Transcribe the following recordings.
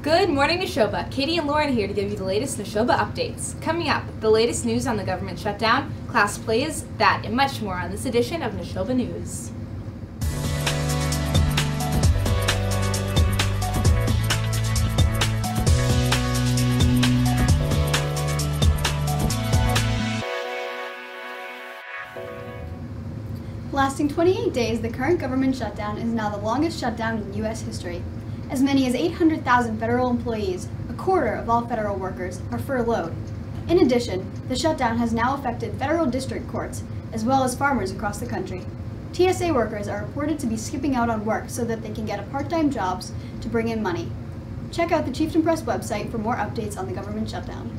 Good morning, Nashoba. Katie and Lauren here to give you the latest Nashoba updates. Coming up, the latest news on the government shutdown, class plays, that and much more on this edition of Nashoba News. Lasting 28 days, the current government shutdown is now the longest shutdown in U.S. history. As many as 800,000 federal employees, a quarter of all federal workers, are furloughed. In addition, the shutdown has now affected federal district courts, as well as farmers across the country. TSA workers are reported to be skipping out on work so that they can get part-time jobs to bring in money. Check out the Chieftain Press website for more updates on the government shutdown.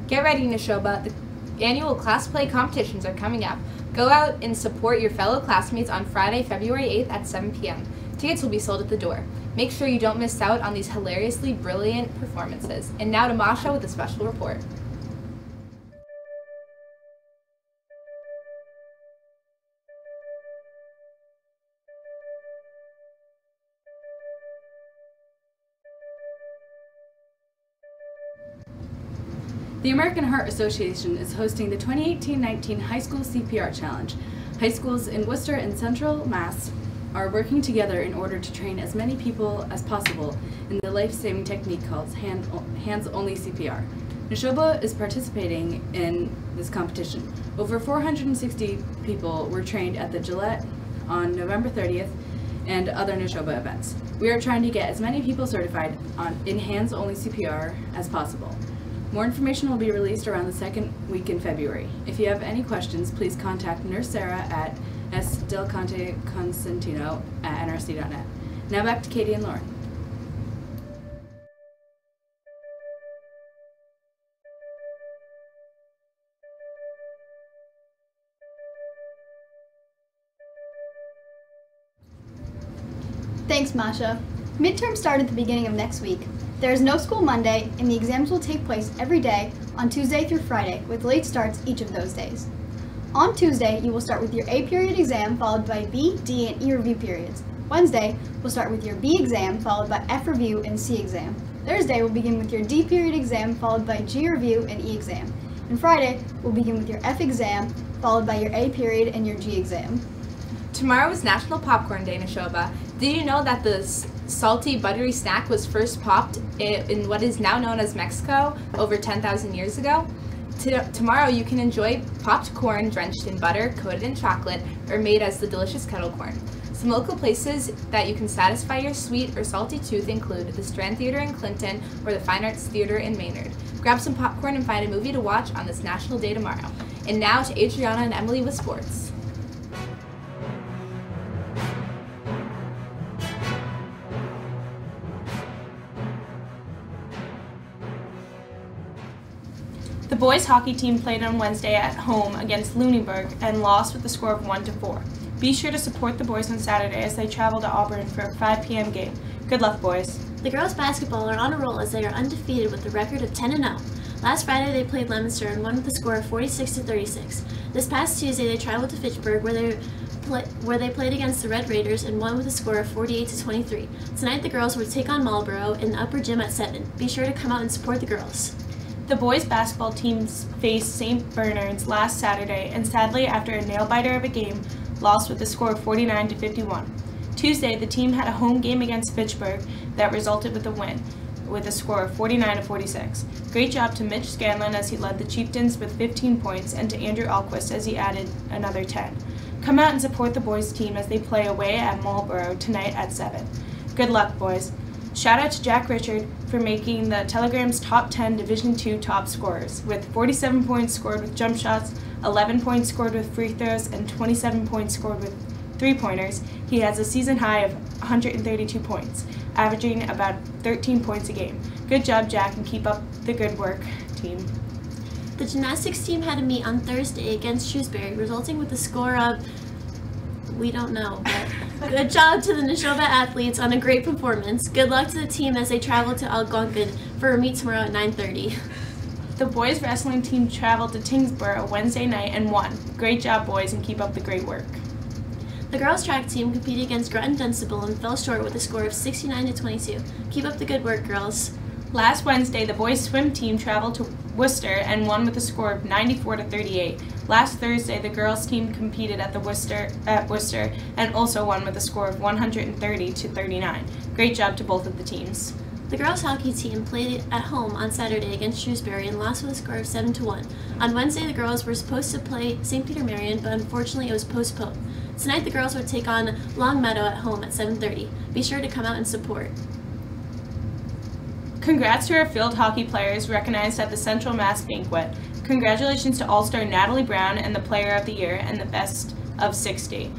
Get ready, Nashoba. The annual class play competitions are coming up. Go out and support your fellow classmates on Friday, February 8th at 7 p.m. Tickets will be sold at the door. Make sure you don't miss out on these hilariously brilliant performances. And now to Masha with a special report. The American Heart Association is hosting the 2018-19 High School CPR Challenge. High schools in Worcester and Central Mass are working together in order to train as many people as possible in the life-saving technique called hands-only CPR. Nashoba is participating in this competition. Over 460 people were trained at the Gillette on November 30th and other Nashoba events. We are trying to get as many people certified in hands-only CPR as possible. More information will be released around the second week in February. If you have any questions, please contact Nurse Sarah at sdelconteconstantino@nrc.net. Now back to Katie and Lauren. Thanks, Masha. Midterms start at the beginning of next week. There is no school Monday, and the exams will take place every day on Tuesday through Friday, with late starts each of those days. On Tuesday, you will start with your A period exam, followed by B, D, and E review periods. Wednesday, we'll start with your B exam, followed by F review and C exam. Thursday, we'll begin with your D period exam, followed by G review and E exam. And Friday, we'll begin with your F exam, followed by your A period and your G exam. Tomorrow is National Popcorn Day, Nashoba. Did you know that the salty, buttery snack was first popped in what is now known as Mexico over 10,000 years ago? Tomorrow you can enjoy popped corn drenched in butter, coated in chocolate, or made as the delicious kettle corn. Some local places that you can satisfy your sweet or salty tooth include the Strand Theater in Clinton or the Fine Arts Theater in Maynard. Grab some popcorn and find a movie to watch on this National Day tomorrow. And now to Adriana and Emily with sports. The boys hockey team played on Wednesday at home against Lunenburg and lost with the score of 1-4. Be sure to support the boys on Saturday as they travel to Auburn for a 5 p.m. game. Good luck, boys. The girls basketball are on a roll as they are undefeated with a record of 10-0. Last Friday they played Leominster and won with a score of 46-36. This past Tuesday they traveled to Fitchburg where they played against the Red Raiders and won with a score of 48-23. Tonight the girls will take on Marlboro in the upper gym at 7. Be sure to come out and support the girls. The boys basketball teams faced St. Bernard's last Saturday and sadly, after a nail-biter of a game, lost with a score of 49-51. Tuesday, the team had a home game against Fitchburg that resulted with a win, with a score of 49-46. Great job to Mitch Scanlon as he led the Chieftains with 15 points and to Andrew Alquist as he added another 10. Come out and support the boys team as they play away at Marlboro tonight at 7. Good luck, boys. Shout out to Jack Richard for making the Telegram's top 10 Division II top scorers, with 47 points scored with jump shots, 11 points scored with free throws, and 27 points scored with three-pointers. He has a season high of 132 points, averaging about 13 points a game. Good job, Jack, and keep up the good work, team. The gymnastics team had a meet on Thursday against Shrewsbury, resulting with a score of, we don't know, but good job to the Nashoba athletes on a great performance. Good luck to the team as they travel to Algonquin for a meet tomorrow at 9:30. The boys wrestling team traveled to Tingsboro Wednesday night and won. Great job, boys, and keep up the great work. The girls track team competed against Groton Dunstable and fell short with a score of 69-22. Keep up the good work, girls. Last Wednesday, the boys' swim team traveled to Worcester and won with a score of 94-38. Last Thursday, the girls' team competed at Worcester and also won with a score of 130-39. Great job to both of the teams. The girls' hockey team played at home on Saturday against Shrewsbury and lost with a score of 7-1. On Wednesday, the girls were supposed to play St. Peter Marion, but unfortunately it was postponed. Tonight, the girls will take on Long Meadow at home at 7:30. Be sure to come out and support. Congrats to our field hockey players recognized at the Central Mass Banquet. Congratulations to All-Star Natalie Brown and the Player of the Year and the Best of 60.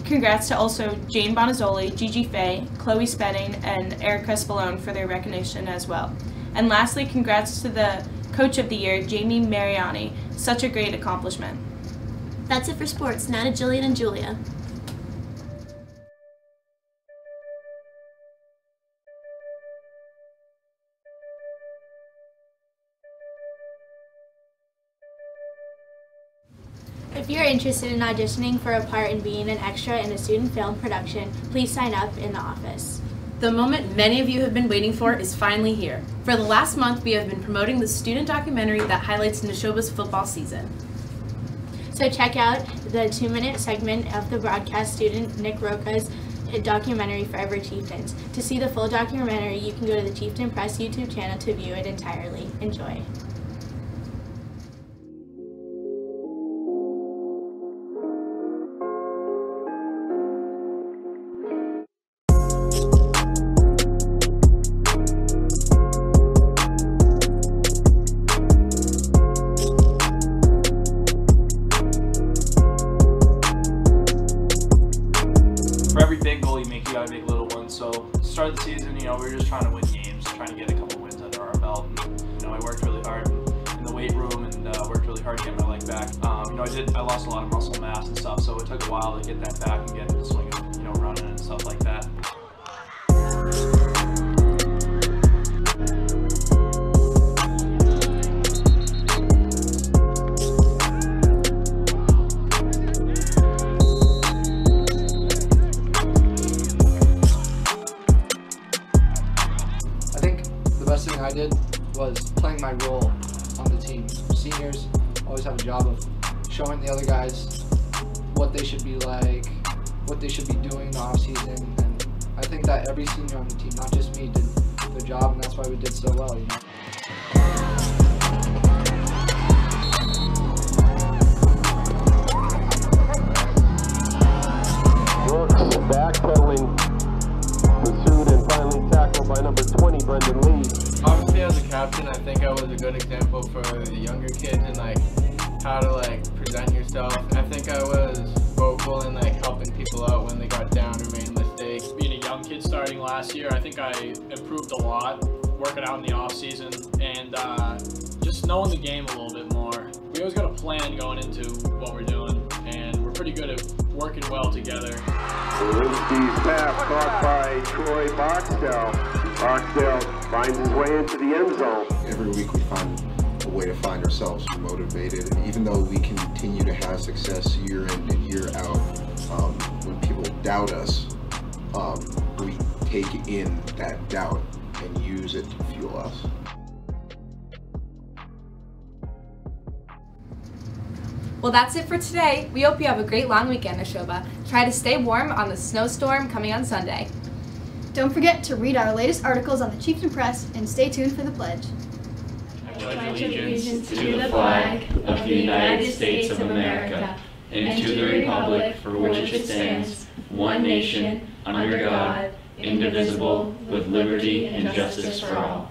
Congrats to also Jane Bonazzoli, Gigi Fay, Chloe Spedding, and Erica Spallone for their recognition as well. And lastly, congrats to the Coach of the Year, Jamie Mariani. Such a great accomplishment. That's it for sports. Now to Jillian and Julia. If you're interested in auditioning for a part in being an extra in a student film production, please sign up in the office. The moment many of you have been waiting for is finally here. For the last month, we have been promoting the student documentary that highlights Nashoba's football season. So check out the 2-minute segment of the broadcast student Nick Roca's documentary Forever Chieftains. To see the full documentary, you can go to the Chieftain Press YouTube channel to view it entirely. Enjoy. For every big goal you gotta make little ones. So to start the season, we were just trying to win games, trying to get a couple wins under our belt. And, I worked really hard in the weight room and worked really hard to get my leg back. I lost a lot of muscle mass and stuff, so it took a while to get that back and get into the swing of, running and stuff like that. The best thing I did was playing my role on the team. Seniors always have a job of showing the other guys what they should be like, what they should be doing in the off season, and I think that every senior on the team, not just me, did their job, and that's why we did so well. Brooks backpedaling, pursued and finally tackled by number 20, Brendan Lee. Obviously, as a captain, I think I was a good example for the younger kids and how to present yourself. I think I was vocal and helping people out when they got down or made mistakes. Being a young kid starting last year, I think I improved a lot, working out in the off season and just knowing the game a little bit more. We always got a plan going into what we're doing, and we're pretty good at working well together. Lewinsky's pass caught by Troy Barksdale. Barksdale finds his way into the end zone. Every week we find a way to find ourselves motivated, and even though we continue to have success year in and year out, when people doubt us, we take in that doubt and use it to fuel us. Well, that's it for today. We hope you have a great long weekend, Nashoba. Try to stay warm on the snowstorm coming on Sunday. Don't forget to read our latest articles on the Chieftain Press and stay tuned for the pledge. I pledge allegiance to the flag of the United States of America and to the republic for which it stands, one nation, under God, indivisible, with liberty and justice for all.